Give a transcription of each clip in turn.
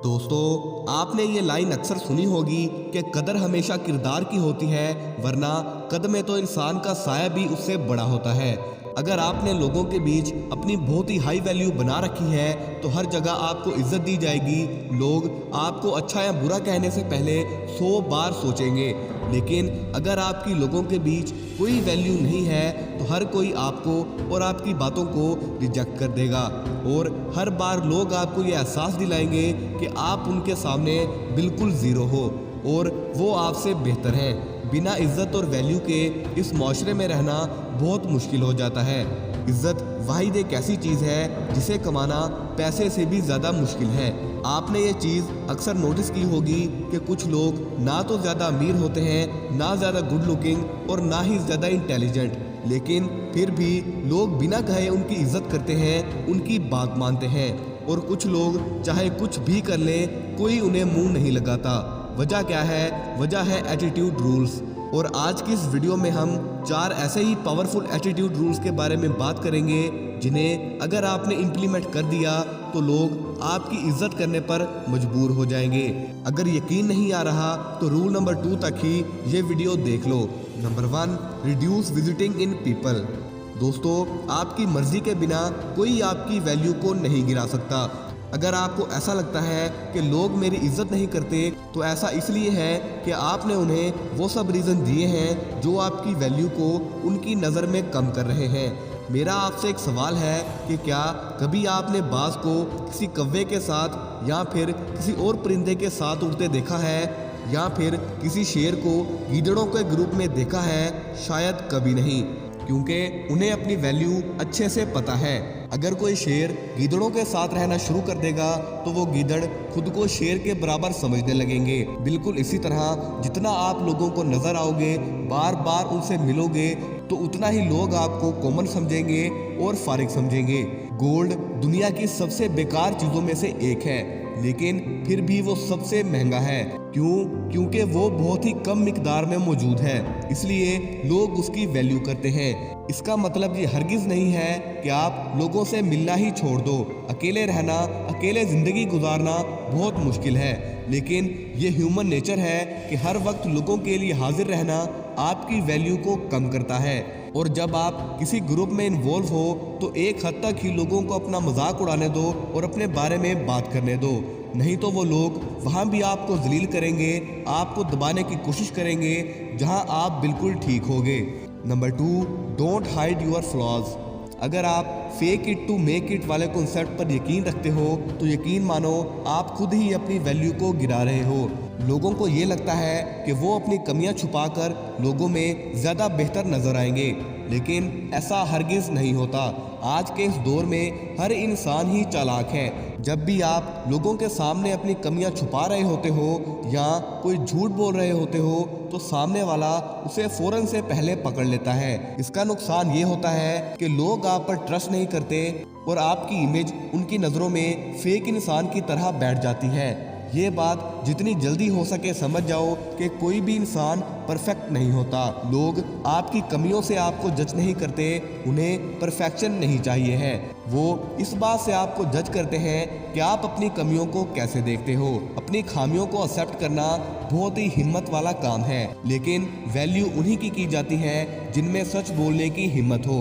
दोस्तों, आपने ये लाइन अक्सर सुनी होगी कि कदर हमेशा किरदार की होती है, वरना कद में तो इंसान का साया भी उससे बड़ा होता है। अगर आपने लोगों के बीच अपनी बहुत ही हाई वैल्यू बना रखी है तो हर जगह आपको इज्जत दी जाएगी। लोग आपको अच्छा या बुरा कहने से पहले 100 बार सोचेंगे। लेकिन अगर आपकी लोगों के बीच कोई वैल्यू नहीं है तो हर कोई आपको और आपकी बातों को रिजेक्ट कर देगा, और हर बार लोग आपको ये एहसास दिलाएंगे कि आप उनके सामने बिल्कुल ज़ीरो हो और वो आपसे बेहतर हैं। बिना इज्जत और वैल्यू के इस माशरे में रहना बहुत मुश्किल हो जाता है। इज्जत वाहिद एक ऐसी चीज़ है जिसे कमाना पैसे से भी ज़्यादा मुश्किल है। आपने ये चीज़ अक्सर नोटिस की होगी कि कुछ लोग ना तो ज़्यादा अमीर होते हैं, ना ज़्यादा गुड लुकिंग और ना ही ज़्यादा इंटेलिजेंट, लेकिन फिर भी लोग बिना कहे उनकी इज्जत करते हैं, उनकी बात मानते हैं। और कुछ लोग चाहे कुछ भी कर लें, कोई उन्हें मुंह नहीं लगाता। वजह क्या है? वजह है एटीट्यूड रूल्स। और आज की इस वीडियो में हम 4 ऐसे ही पावरफुल एटीट्यूड रूल्स के बारे में बात करेंगे जिन्हें अगर आपने इम्प्लीमेंट कर दिया तो लोग आपकी इज्जत करने पर मजबूर हो जाएंगे। अगर यकीन नहीं आ रहा तो रूल नंबर 2 तक ही ये वीडियो देख लो। Number 1, reduce visiting in people. दोस्तों, आपकी मर्जी के बिना कोई आपकी वैल्यू को नहीं गिरा सकता। अगर आपको ऐसा लगता है कि लोग मेरी इज्जत नहीं करते तो ऐसा इसलिए है कि आपने उन्हें वो सब रीज़न दिए हैं जो आपकी वैल्यू को उनकी नज़र में कम कर रहे हैं। मेरा आपसे एक सवाल है कि क्या कभी आपने बाज को किसी कौवे के साथ या फिर किसी और परिंदे के साथ उड़ते देखा है, या फिर किसी शेर को गीदड़ों के ग्रुप में देखा है? शायद कभी नहीं, क्योंकि उन्हें अपनी वैल्यू अच्छे से पता है। अगर कोई शेर गीदड़ों के साथ रहना शुरू कर देगा तो वो गीदड़ खुद को शेर के बराबर समझने लगेंगे। बिल्कुल इसी तरह जितना आप लोगों को नजर आओगे, बार बार उनसे मिलोगे, तो उतना ही लोग आपको कॉमन समझेंगे और फारिग समझेंगे। गोल्ड दुनिया की सबसे बेकार चीज़ों में से एक है, लेकिन फिर भी वो सबसे महंगा है। क्यों? क्योंकि वो बहुत ही कम मिकदार में मौजूद है, इसलिए लोग उसकी वैल्यू करते हैं। इसका मतलब ये हरगिज़ नहीं है कि आप लोगों से मिलना ही छोड़ दो। अकेले रहना, अकेले ज़िंदगी गुजारना बहुत मुश्किल है, लेकिन ये ह्यूमन नेचर है कि हर वक्त लोगों के लिए हाजिर रहना आपकी वैल्यू को कम करता है। और जब आप किसी ग्रुप में इन्वॉल्व हो तो एक हद तक ही लोगों को अपना मजाक उड़ाने दो और अपने बारे में बात करने दो, नहीं तो वो लोग वहाँ भी आपको जलील करेंगे, आपको दबाने की कोशिश करेंगे जहाँ आप बिल्कुल ठीक होगे। Number 2, don't hide your flaws. अगर आप fake it to make it वाले कॉन्सेप्ट पर यकीन रखते हो तो यकीन मानो आप खुद ही अपनी वैल्यू को गिरा रहे हो। लोगों को ये लगता है कि वो अपनी कमियां छुपाकर लोगों में ज़्यादा बेहतर नजर आएंगे, लेकिन ऐसा हरगिज़ नहीं होता। आज के इस दौर में हर इंसान ही चालाक है। जब भी आप लोगों के सामने अपनी कमियां छुपा रहे होते हो या कोई झूठ बोल रहे होते हो तो सामने वाला उसे फ़ौरन से पहले पकड़ लेता है। इसका नुकसान ये होता है कि लोग आप पर ट्रस्ट नहीं करते और आपकी इमेज उनकी नज़रों में फेक इंसान की तरह बैठ जाती है। ये बात जितनी जल्दी हो सके समझ जाओ कि कोई भी इंसान परफेक्ट नहीं होता। लोग आपकी कमियों से आपको जज नहीं करते, उन्हें परफेक्शन नहीं चाहिए है। वो इस बात से आपको जज करते हैं कि आप अपनी कमियों को कैसे देखते हो। अपनी खामियों को एक्सेप्ट करना बहुत ही हिम्मत वाला काम है, लेकिन वैल्यू उन्हीं की जाती है जिनमें सच बोलने की हिम्मत हो।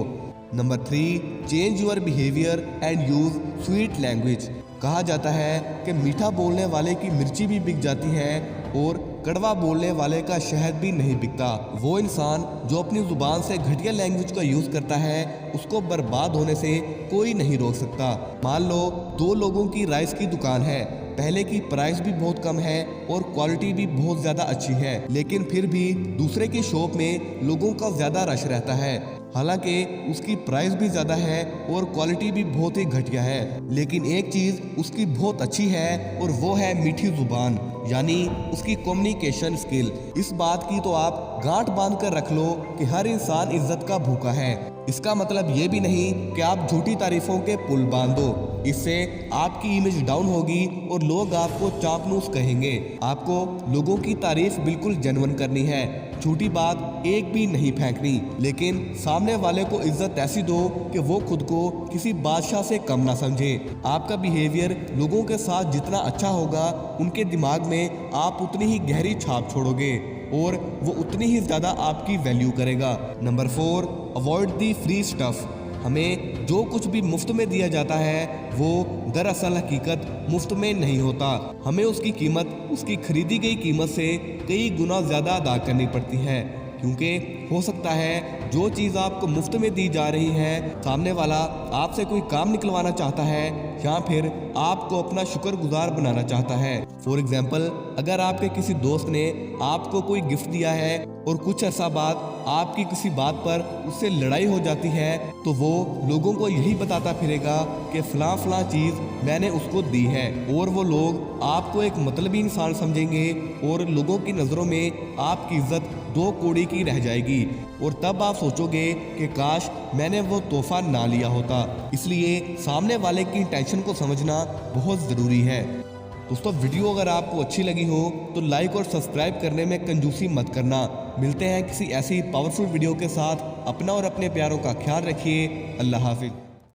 Number 3, change your behaviour and use sweet language. कहा जाता है कि मीठा बोलने वाले की मिर्ची भी बिक जाती है और कड़वा बोलने वाले का शहद भी नहीं बिकता। वो इंसान जो अपनी ज़ुबान से घटिया लैंग्वेज का यूज़ करता है, उसको बर्बाद होने से कोई नहीं रोक सकता। मान लो 2 लोगों की राइस की दुकान है, पहले की प्राइस भी बहुत कम है और क्वालिटी भी बहुत ज़्यादा अच्छी है, लेकिन फिर भी दूसरे की शॉप में लोगों का ज़्यादा रश रहता है। हालांकि उसकी प्राइस भी ज़्यादा है और क्वालिटी भी बहुत ही घटिया है, लेकिन एक चीज़ उसकी बहुत अच्छी है और वो है मीठी ज़ुबान, यानी उसकी कम्युनिकेशन स्किल। इस बात की तो आप गांठ बांध कर रख लो कि हर इंसान इज्जत का भूखा है। इसका मतलब ये भी नहीं कि आप झूठी तारीफों के पुल बांध दो। इससे आपकी इमेज डाउन होगी और लोग आपको चापलूस कहेंगे। आपको लोगों की तारीफ बिल्कुल जेन्युइन करनी है, झूठी बात एक भी नहीं फेंकनी, लेकिन सामने वाले को इज्जत ऐसी दो कि वो खुद को किसी बादशाह से कम ना समझे। आपका बिहेवियर लोगों के साथ जितना अच्छा होगा, उनके दिमाग में आप उतनी ही गहरी छाप छोड़ोगे और वो उतनी ही ज़्यादा आपकी वैल्यू करेगा। Number 4, avoid the free stuff. हमें जो कुछ भी मुफ्त में दिया जाता है वो दरअसल हकीकत मुफ्त में नहीं होता। हमें उसकी कीमत उसकी खरीदी गई कीमत से कई गुना ज़्यादा अदा करनी पड़ती है, क्योंकि हो सकता है जो चीज़ आपको मुफ्त में दी जा रही है, सामने वाला आपसे कोई काम निकलवाना चाहता है या फिर आपको अपना शुक्रगुजार बनाना चाहता है। फॉर एग्जाम्पल, अगर आपके किसी दोस्त ने आपको कोई गिफ्ट दिया है और कुछ अर्सा बाद आपकी किसी बात पर उससे लड़ाई हो जाती है, तो वो लोगों को यही बताता फिरेगा कि फलां फलां चीज़ मैंने उसको दी है, और वो लोग आपको एक मतलबी इंसान समझेंगे और लोगों की नज़रों में आपकी इज्जत 2 कौड़ी की रह जाएगी। और तब आप सोचोगे कि काश मैंने वो तोहफा ना लिया होता। इसलिए सामने वाले की इंटेंशन को समझना बहुत ज़रूरी है। दोस्तों, वीडियो अगर आपको अच्छी लगी हो तो लाइक और सब्सक्राइब करने में कंजूसी मत करना। मिलते हैं किसी ऐसी पावरफुल वीडियो के साथ। अपना और अपने प्यारों का ख्याल रखिए। अल्लाह हाफिज़।